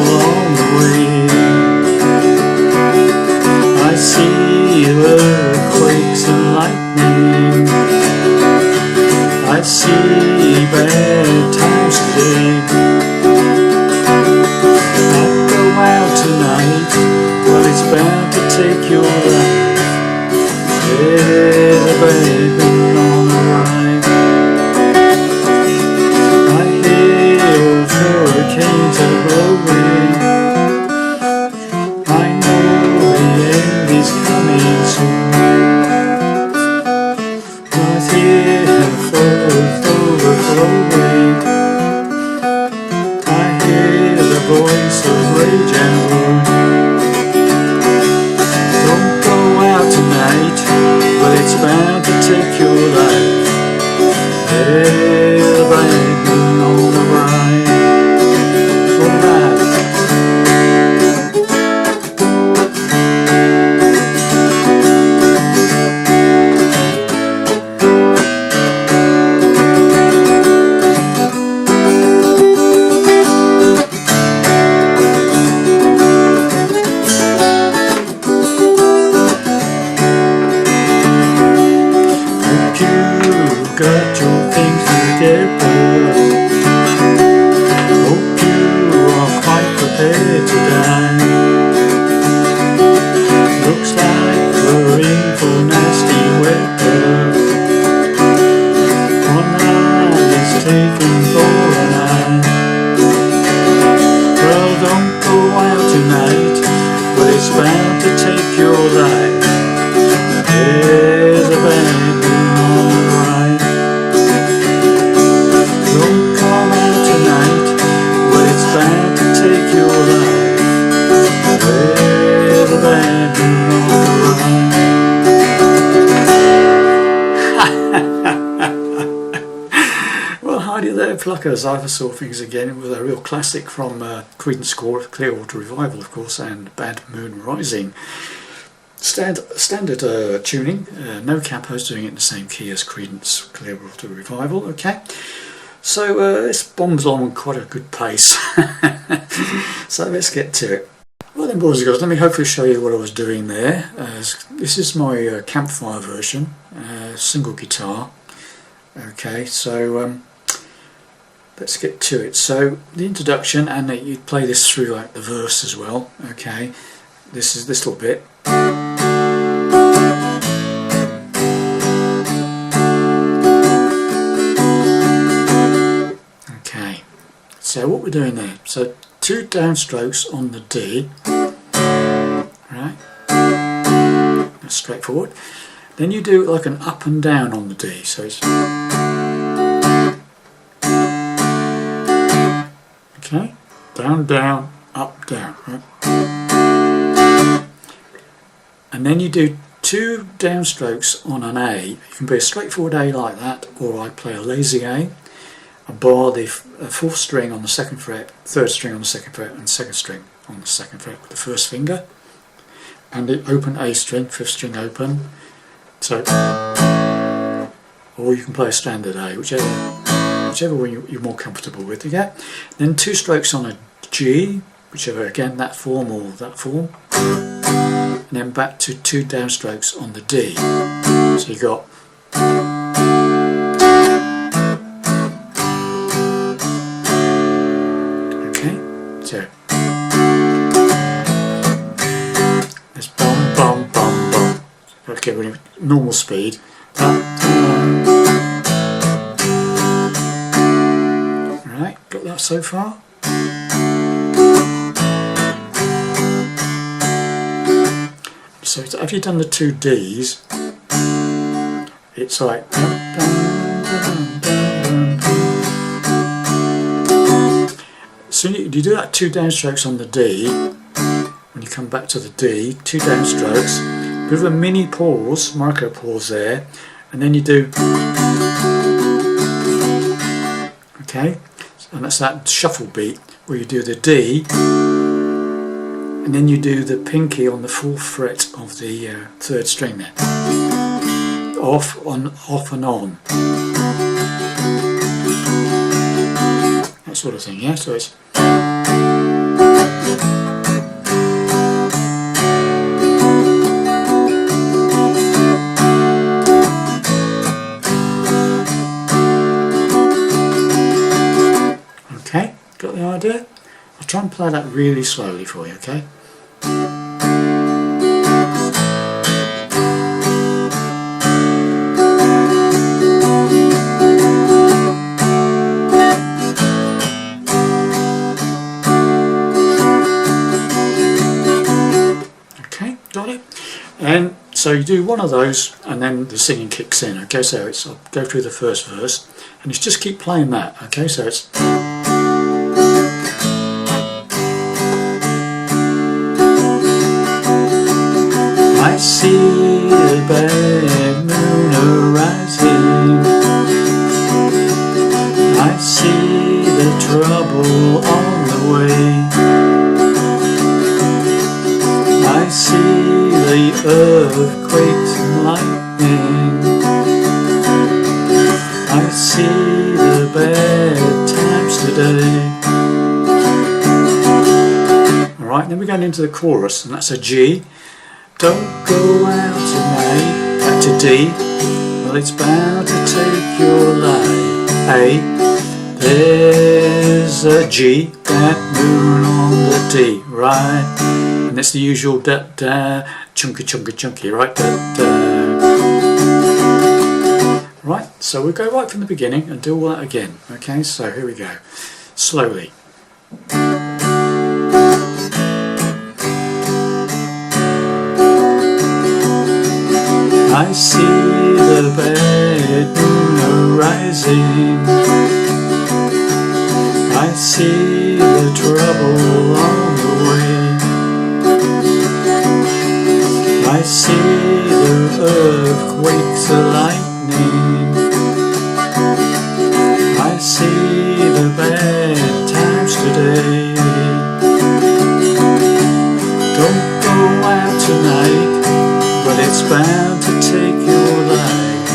along the way. I see earthquakes and lightning, I see bad times today. I'd go out tonight, but it's bound to take your life. There's a bad moon on the ride. I hear hurricanes are blowing, I know the end is coming soon. I hear floods overflowing, I hear the voice of rage and ruin. Don't go out tonight, but it's bound to take your life. There's a bad moon on the ride. Got your things together, hope you are quite prepared to die. Looks like we're in for nasty weather. One eye is taken for an eye. Well, don't go out tonight, but it's bound to take your life. There's a bad moon on the ride. Don't come out tonight, but it's bound to take your life. There's a bad moon on the ride. Well, hi there, pluckers. I saw things again with a real classic from Creedence Clearwater Revival, of course, and Bad Moon Rising. Standard tuning, no capos, doing it in the same key as Creedence Clearwater Revival. Okay. So this bombs on quite a good pace. So let's get to it. Well then, boys and girls, let me hopefully show you what I was doing there. This is my Campfire version, single guitar. Okay, so let's get to it. So the introduction, and you play this through like the verse as well. Okay, this is this little bit. So what we're doing there, so 2 downstrokes on the D, right, that's straightforward. Then you do like an up and down on the D, so it's, okay, down, down, up, down, right? And then you do 2 downstrokes on an A. You can play a straightforward A like that, or I play a lazy A. I bar the 4th string on the 2nd fret, 3rd string on the 2nd fret, and 2nd string on the 2nd fret with the 1st finger, and the open A string, 5th string open. So, or you can play a standard A, whichever one you're more comfortable with. Okay. Then 2 strokes on a G, whichever, again, that form or that form, and then back to 2 downstrokes on the D. So you got. So let's bum bum bum bum. Okay, we're in normal speed. Right, got that so far. So have you done the 2 Ds? It's like. So you do that 2 downstrokes on the D, when you come back to the D, 2 downstrokes, bit of a mini pause, micro pause there, and then you do, okay, and that's that shuffle beat, where you do the D, and then you do the pinky on the 4th fret of the 3rd string there, off and on, that sort of thing, yeah, so it's try and play that really slowly for you, okay? Okay, got it? And so you do one of those and then the singing kicks in, okay? So I'll go through the first verse and just keep playing that, okay? So it's I see the bad moon arising, I see the trouble on the way, I see the earthquakes and lightning, I see the bad times today. Alright, then we're going into the chorus, and that's a G. Don't go out tonight, back to D. Well, it's bound to take your life. A. There's a G, that moon on the D, right? And it's the usual da da, chunky chunky chunky, right? Da da. Right, so we'll go right from the beginning and do all that again. Okay, so here we go. Slowly. I see the bad moon arising, I see the trouble on the way, I see the earthquakes and lightning, I see the bad times today. Don't go out tonight, but it's bound to take your life.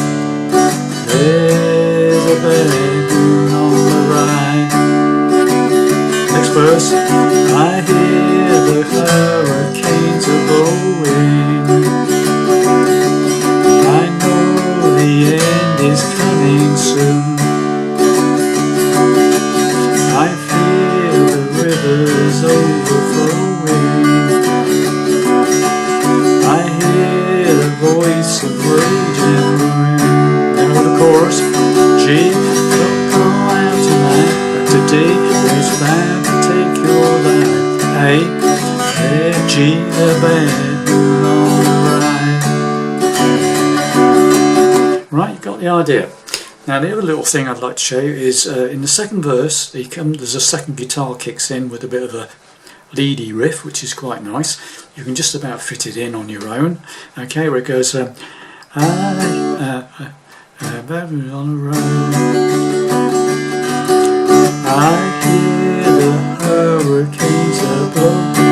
There's a bad moon on the right. Next verse. I hear the hurricanes are blowing, I know the end is coming soon, I feel the rivers overflowing, I hear the voice of rage and ruin. Then on the chorus, G, don't go out tonight, back to D, it's bound to take your life. A, G, the bad moon on the right. Right, you got the idea. Now the other little thing I'd like to show you is in the second verse, there's a second guitar kicks in with a bit of a leady riff, which is quite nice. You can just about fit it in on your own. Okay, where it goes, I'm on the road, I hear the hurricanes are blowing.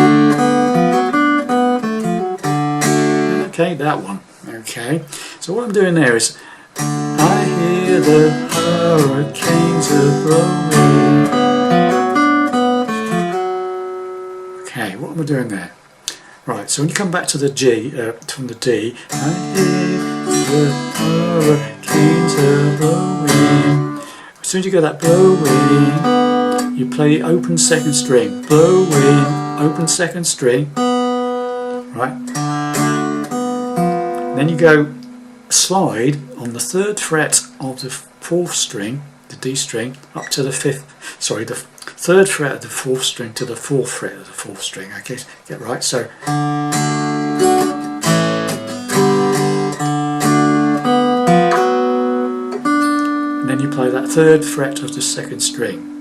Okay, that one. Okay, so what I'm doing there is I hear the hurricanes are blowing. Okay, what am I doing there? Right, so when you come back to the G, from the D, I hear the hurricanes are blowing. As soon as you get that blowing, you play open second string. Blowing, open second string. Right. Then you go slide on the third fret of the fourth string, the D string, up to the the third fret of the fourth string to the fourth fret of the fourth string. Okay, get right. So and then you play that third fret of the second string.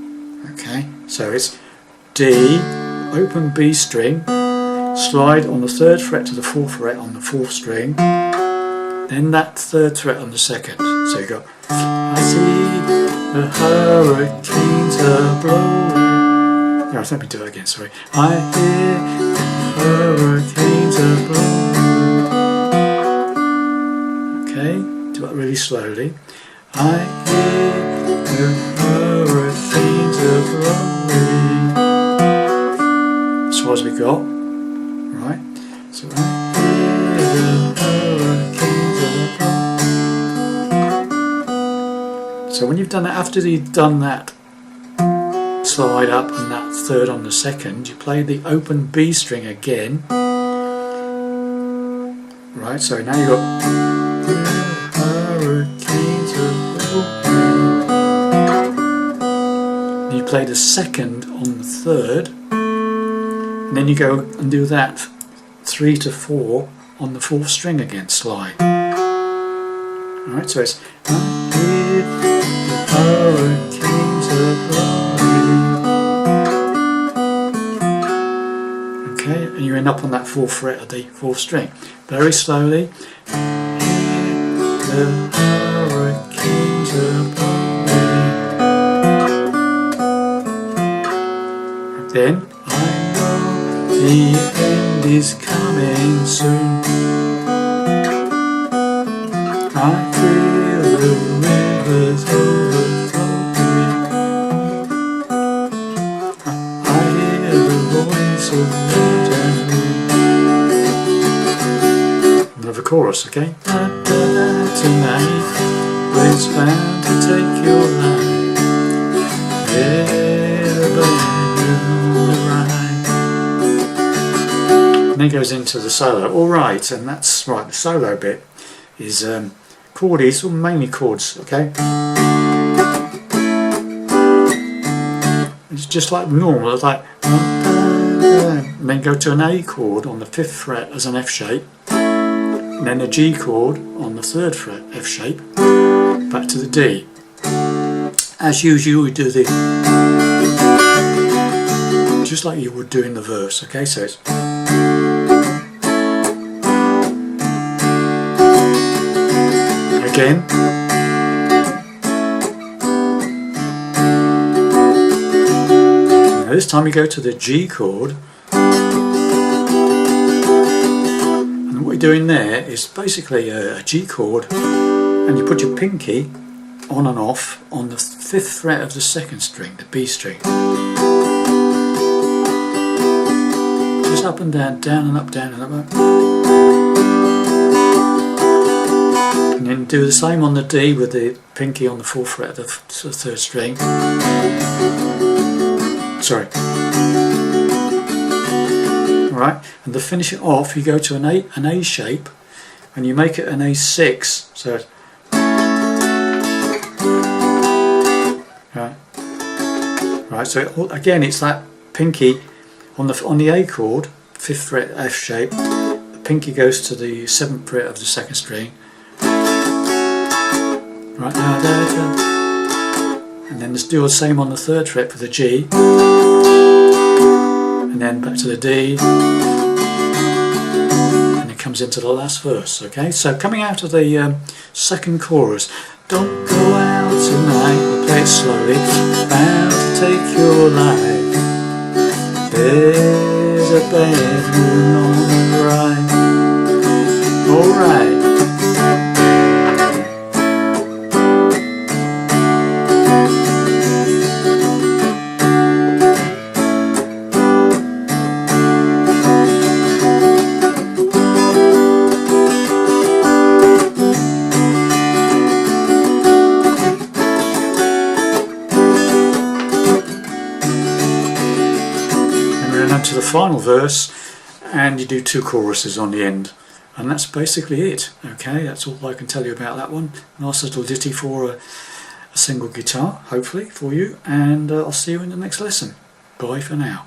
Okay, so it's D, open B string, slide on the third fret to the fourth fret on the fourth string, then that third fret on the second. So you got I see the hurricanes are blowing. No, let me do it again, sorry. I hear the hurricanes are blowing. Okay, do that really slowly. I hear the hurricanes are blowing. So what have we got? Right, so I hear the hurricanes are blowing. So when you've done that, after you've done that slide up and that third on the second, you play the open B string again. Right, so now you've got you play the second on the third, and then you go and do that 3 to 4 on the fourth string again, slide. Alright, so it's okay, and you end up on that 4th fret of the 4th string. Very slowly. The hurricanes upon me. Then I know the end is coming soon. I feel the rivers overflowing. I hear the voice of night and moon. Another chorus, okay? Tonight, when it's bound to take your life, everybody on the ride. And then goes into the solo. All right, and that's right. The solo bit is chords, or mainly chords, okay? It's just like normal. It's like, and then go to an A chord on the 5th fret as an F shape. And then a G chord on the 3rd fret, F shape, back to the D. As usual, we do the just like you would do in the verse. Okay, so it's again. Now this time you go to the G chord. What you're doing there is basically a G chord, and you put your pinky on and off on the 5th fret of the 2nd string, the B string. Just up and down, down and up, down and up. And then do the same on the D with the pinky on the 4th fret of the 3rd string. Sorry. Right, and to finish it off, you go to an A shape, and you make it an A6. So, right. So again, it's that pinky on the A chord, 5th fret F shape. The pinky goes to the 7th fret of the 2nd string. Right now, and then let's do the same on the 3rd fret for the G. And then back to the D, and it comes into the last verse. Okay, so coming out of the second chorus, don't go out tonight, we'll play it slowly, bound to take your life, there's a bad moon on the right. Alright. To the final verse, and you do 2 choruses on the end, and that's basically it. Okay, that's all I can tell you about that one. Nice little ditty for a single guitar, hopefully for you, and I'll see you in the next lesson. Bye for now.